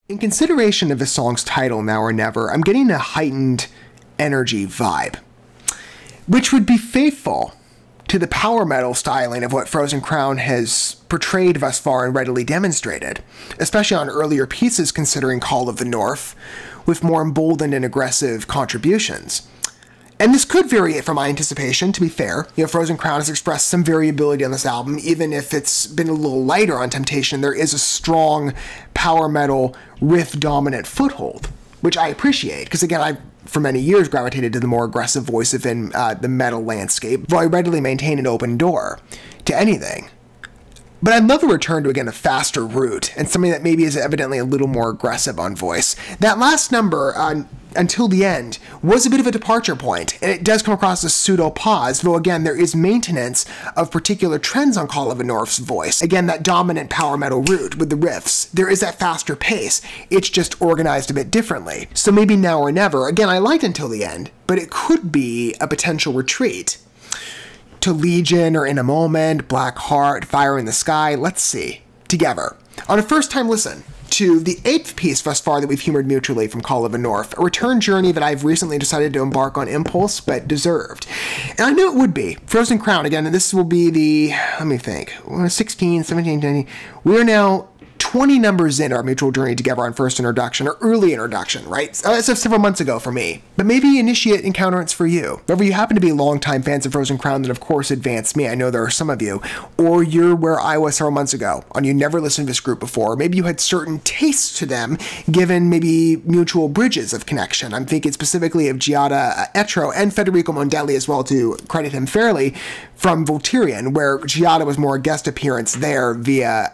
In consideration of the song's title, Now or Never, I'm getting a heightened energy vibe, which would be faithful to the power metal styling of what Frozen Crown has portrayed thus far and readily demonstrated, especially on earlier pieces considering Call of the North, with more emboldened and aggressive contributions. And this could vary from my anticipation, to be fair. You know, Frozen Crown has expressed some variability on this album, even if it's been a little lighter on Temptation. There is a strong power metal riff-dominant foothold, which I appreciate, because again, I've for many years gravitated to the more aggressive voice within the metal landscape, though I readily maintain an open door to anything. But I'd love to return to, again, a faster route, and something that maybe is evidently a little more aggressive on voice. That last number, Until the End, was a bit of a departure point, and it does come across as pseudo-pause, though again, there is maintenance of particular trends on Call of the North's voice. Again, that dominant power metal route with the riffs. There is that faster pace. It's just organized a bit differently. So maybe Now or Never. Again, I liked Until the End, but it could be a potential retreat to Legion or In a Moment, Black Heart, Fire in the Sky. Let's see. Together. On a first-time listen to the 8th piece thus far that we've humored mutually from Call of the North, a return journey that I've recently decided to embark on impulse, but deserved. And I knew it would be. Frozen Crown, again, and this will be the, let me think, 16, 17, 20, we are now 20 numbers in our mutual journey together on first introduction, or early introduction, right? So several months ago for me. But maybe initiate encounterance for you. Whether you happen to be longtime fans of Frozen Crown that of course advanced me, I know there are some of you, or you're where I was several months ago, and you never listened to this group before, maybe you had certain tastes to them, given maybe mutual bridges of connection. I'm thinking specifically of Giada Etro and Federico Mondelli as well, to credit him fairly, from Volturion, where Giada was more a guest appearance there via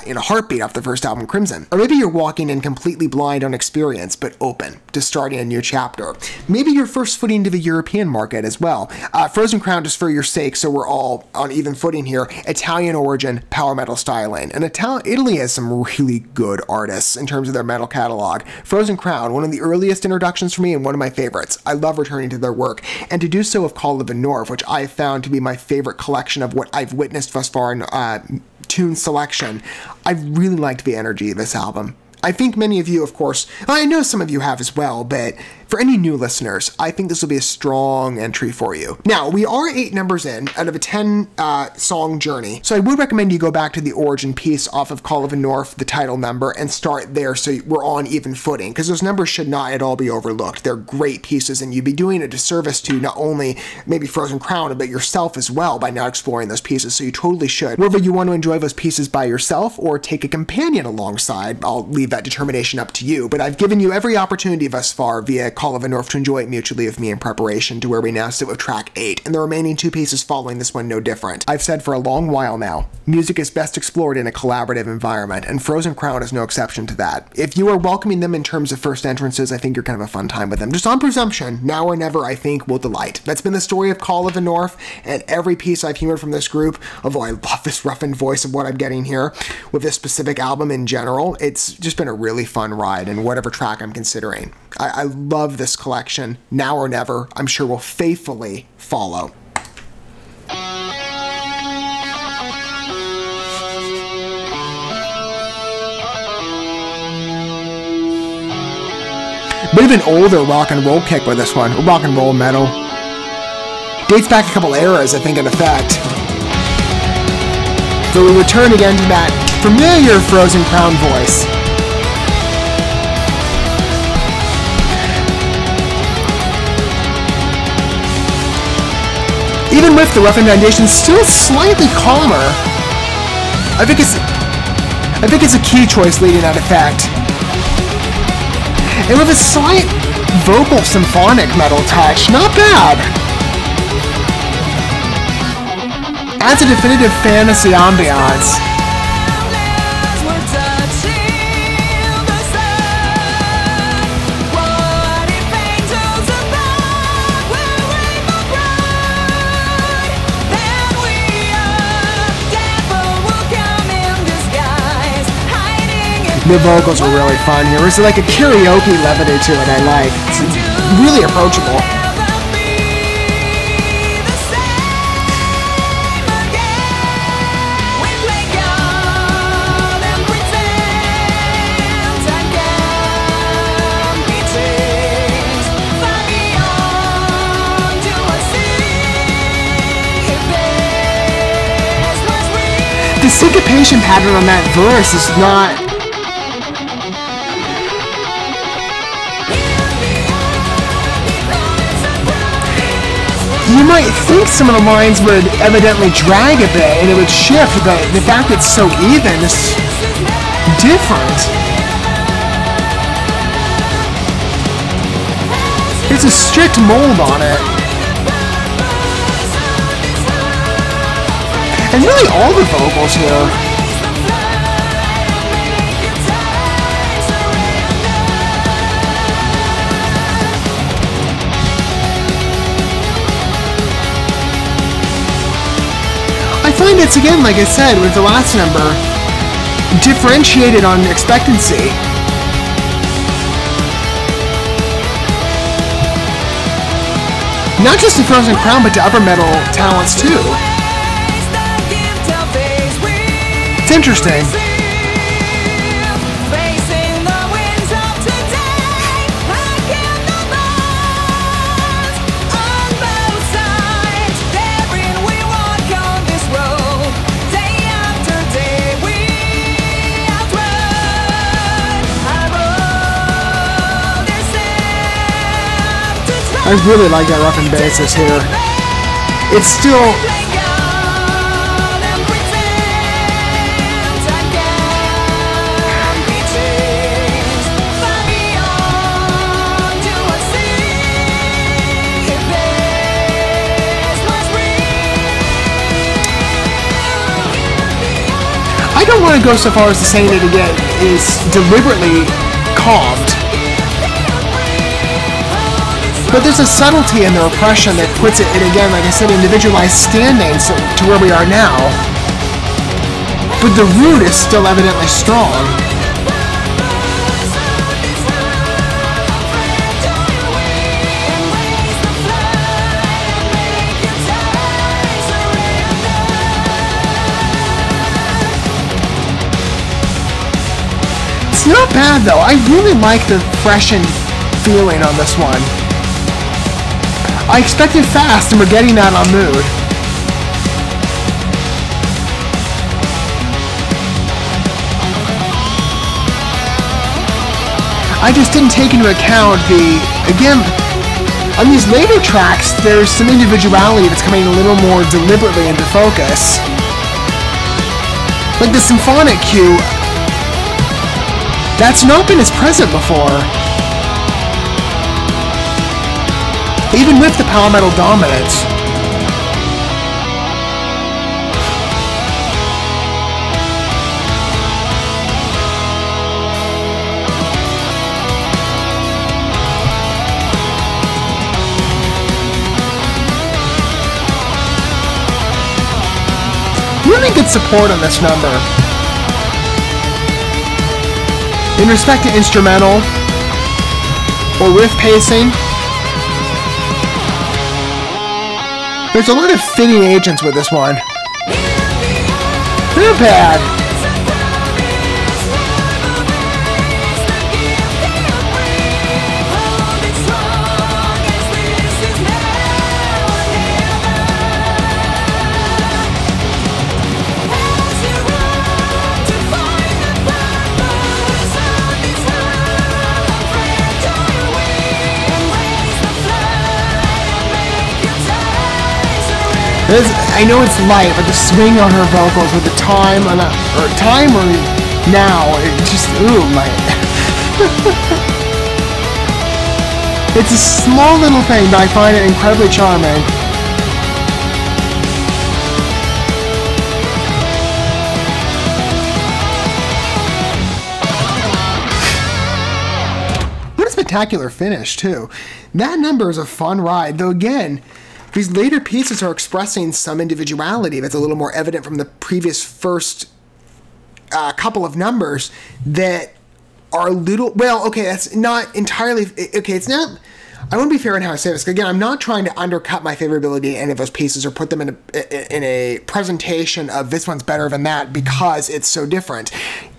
In a Heartbeat off the first album, Crimson. Or maybe you're walking in completely blind on experience, but open to starting a new chapter. Maybe your first footing to the European market as well. Frozen Crown, just for your sake, so we're all on even footing here, Italian origin, power metal styling. And Italy has some really good artists in terms of their metal catalog. Frozen Crown, one of the earliest introductions for me and one of my favorites. I love returning to their work, and to do so with Call of the North, which I have found to be my favorite collection of what I've witnessed thus far in tune selection. I've really liked the energy of this album. I think many of you, of course, I know some of you have as well, but for any new listeners, I think this will be a strong entry for you. Now, we are 8 numbers in out of a 10-song journey, so I would recommend you go back to the origin piece off of Call of the North, the title number, and start there so we're on even footing, because those numbers should not at all be overlooked. They're great pieces, and you'd be doing a disservice to not only maybe Frozen Crown, but yourself as well by not exploring those pieces, so you totally should. Whether you want to enjoy those pieces by yourself or take a companion alongside, I'll leave that determination up to you, but I've given you every opportunity thus far via Call of the North to enjoy it mutually with me in preparation to where we now sit with track 8, and the remaining 2 pieces following this one no different. I've said for a long while now, music is best explored in a collaborative environment, and Frozen Crown is no exception to that. If you are welcoming them in terms of first entrances, I think you're kind of a fun time with them. Just on presumption, Now or Never, I think, will delight. That's been the story of Call of the North, and every piece I've humored from this group, although I love this roughened voice of what I'm getting here with this specific album in general, it's just been a really fun ride in whatever track I'm considering. I love this collection. Now or Never, I'm sure will faithfully follow. Bit of an older rock and roll kick with this one, rock and roll metal. Dates back a couple eras, I think, in effect. So we return again to that familiar Frozen Crown voice. Even with the roughened foundation, still slightly calmer. I think it's a key choice leading that effect. And with a slight vocal symphonic metal touch, not bad. Adds a definitive fantasy ambiance. The vocals are really fun here. It's like a karaoke levity to it I like. It's really approachable. syncopation pattern on that verse is not... You might think some of the lines would evidently drag a bit and it would shift, but the fact that it's so even is different. It's a strict mold on it. And really all the vocals here. I find it's, again, like I said with the last number, differentiated on expectancy. Not just to Frozen Crown, but to upper metal talents too. It's interesting. I really like that rough and bassist here. It's still... I don't want to go so far as to say that it is deliberately calmed. But there's a subtlety in the repression that puts it in, again, like I said, individualized standings to where we are now. But the root is still evidently strong. It's not bad, though. I really like the freshened feeling on this one. I expected fast, and we're getting that on Mood. I just didn't take into account the... Again, on these later tracks, there's some individuality that's coming a little more deliberately into focus. Like the symphonic cue, that's not been as present before. Even with the power metal dominance. Really good support on this number. In respect to instrumental or riff pacing, there's a lot of fitting agents with this one. They're bad. I know it's light, but the swing on her vocals with the time on or now, it just, ooh, my... It's a small little thing, but I find it incredibly charming. What a spectacular finish, too. That number is a fun ride, though again, these later pieces are expressing some individuality that's a little more evident from the previous first couple of numbers that are a little... Well, okay, that's not entirely... Okay, it's not... I want to be fair in how I say this. Again, I'm not trying to undercut my favorability in any of those pieces or put them in a presentation of this one's better than that because it's so different.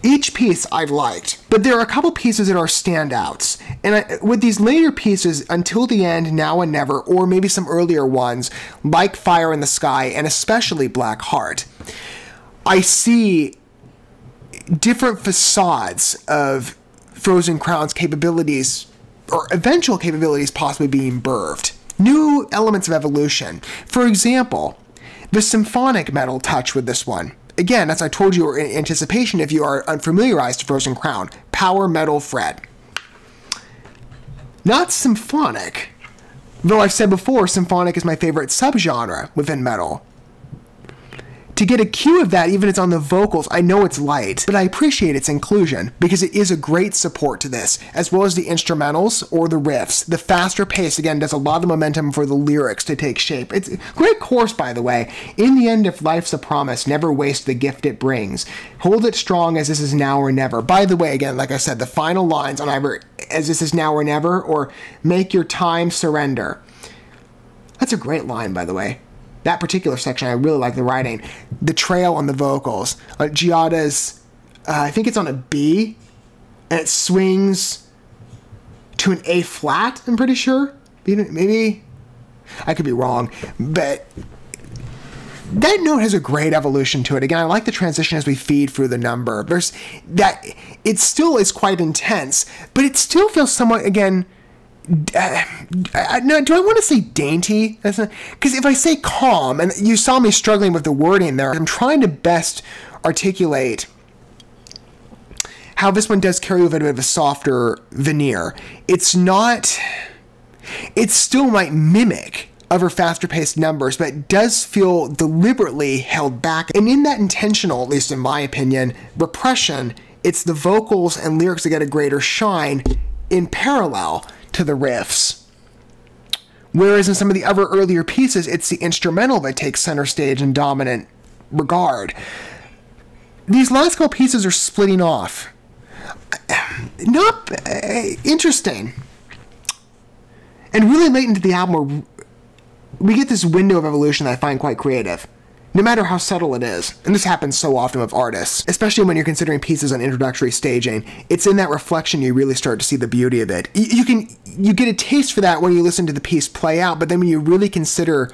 Each piece I've liked, but there are a couple pieces that are standouts. And with these later pieces, Until the End, Now and Never, or maybe some earlier ones, like Fire in the Sky, and especially Black Heart, I see different facades of Frozen Crown's capabilities, or eventual capabilities possibly being birthed. New elements of evolution. For example, the symphonic metal touch with this one. Again, as I told you in anticipation, if you are unfamiliarized to Frozen Crown, power metal fret. Not symphonic, though I've said before, symphonic is my favorite subgenre within metal. To get a cue of that, even if it's on the vocals, I know it's light, but I appreciate its inclusion because it is a great support to this, as well as the instrumentals or the riffs. The faster pace, again, does a lot of momentum for the lyrics to take shape. It's a great chorus, by the way. In the end, if life's a promise, never waste the gift it brings. Hold it strong as this is now or never. By the way, again, like I said, the final lines on either as this is now or never or make your time surrender. That's a great line, by the way. That particular section, I really like the writing. The trail on the vocals. Giada's, I think it's on a B, and it swings to an A flat, I'm pretty sure. Maybe, I could be wrong, but that note has a great evolution to it. Again, I like the transition as we feed through the number. There's that, it still is quite intense, but it still feels somewhat, again, do I want to say dainty? Because if I say calm, and you saw me struggling with the wording there, I'm trying to best articulate how this one does carry with a bit of a softer veneer. It's not, it still might mimic other faster paced numbers, but it does feel deliberately held back. And in that intentional, at least in my opinion, repression, it's the vocals and lyrics that get a greater shine in parallel to the riffs. Whereas in some of the other earlier pieces, it's the instrumental that takes center stage in dominant regard. These last couple pieces are splitting off. Not interesting. And really late into the album, we get this window of evolution that I find quite creative, no matter how subtle it is. And this happens so often with artists, especially when you're considering pieces on introductory staging. It's in that reflection you really start to see the beauty of it. You get a taste for that when you listen to the piece play out, but then when you really consider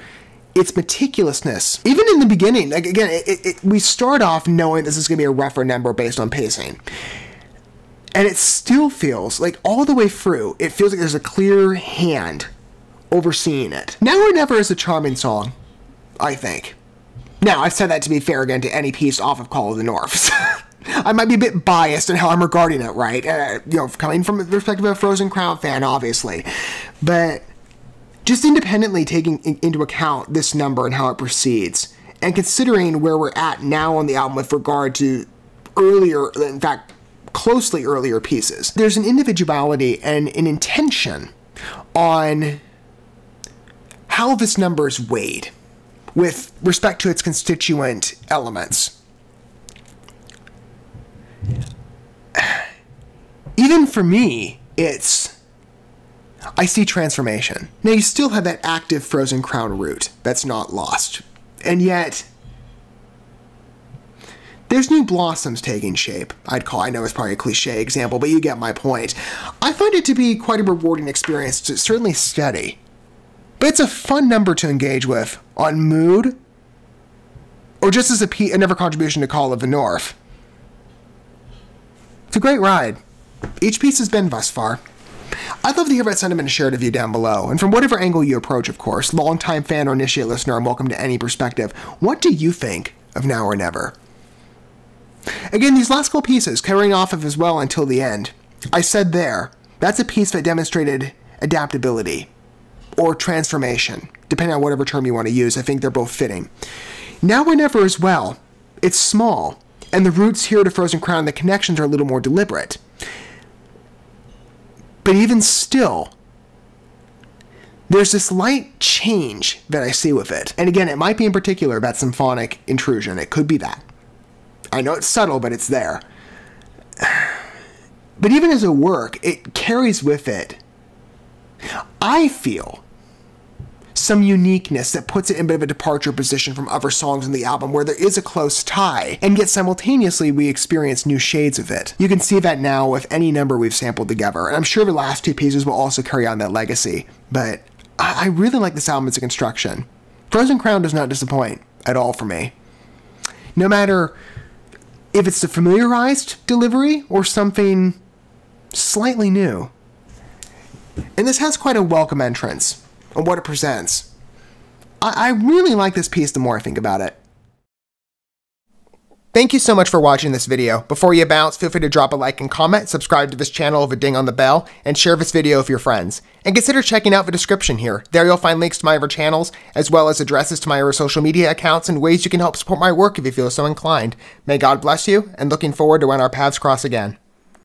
its meticulousness, even in the beginning, like again, we start off knowing this is going to be a rougher number based on pacing. And it still feels like all the way through, it feels like there's a clear hand overseeing it. Now or Never is a charming song, I think. Now, I've said that to be fair again to any piece off of Call of the North. I might be a bit biased in how I'm regarding it, right? Coming from the perspective of a Frozen Crown fan, obviously. But just independently taking into account this number and how it proceeds, and considering where we're at now on the album with regard to earlier, in fact, closely earlier pieces, there's an individuality and an intention on how this number is weighed with respect to its constituent elements. Even for me, I see transformation. Now, you still have that active Frozen Crown root that's not lost. And yet, there's new blossoms taking shape. I know it's probably a cliche example, but you get my point. I find it to be quite a rewarding experience to certainly study. But it's a fun number to engage with on mood, or just as another contribution to Call of the North. It's a great ride. Each piece has been thus far. I'd love to hear that sentiment and share it with you down below. And from whatever angle you approach, of course, longtime fan or initiate listener, I'm welcome to any perspective. What do you think of Now or Never? Again, these last couple pieces, carrying off of as well until the end. I said there, that's a piece that demonstrated adaptability or transformation, depending on whatever term you want to use. I think they're both fitting. Now or Never as well. It's small, and the roots here to Frozen Crown, the connections are a little more deliberate. But even still, there's this light change that I see with it. And again, it might be in particular that symphonic intrusion. It could be that. I know it's subtle, but it's there. But even as a work, it carries with it, I feel, some uniqueness that puts it in a bit of a departure position from other songs in the album where there is a close tie, and yet simultaneously we experience new shades of it. You can see that now with any number we've sampled together, and I'm sure the last two pieces will also carry on that legacy, but I really like this album as a construction. Frozen Crown does not disappoint at all for me. no matter if it's the familiarized delivery or something slightly new. And this has quite a welcome entrance on what it presents. I really like this piece the more I think about it. Thank you so much for watching this video. Before you bounce, feel free to drop a like and comment, subscribe to this channel with a ding on the bell, and share this video with your friends. And consider checking out the description here. There you'll find links to my other channels, as well as addresses to my other social media accounts and ways you can help support my work if you feel so inclined. May God bless you, and looking forward to when our paths cross again.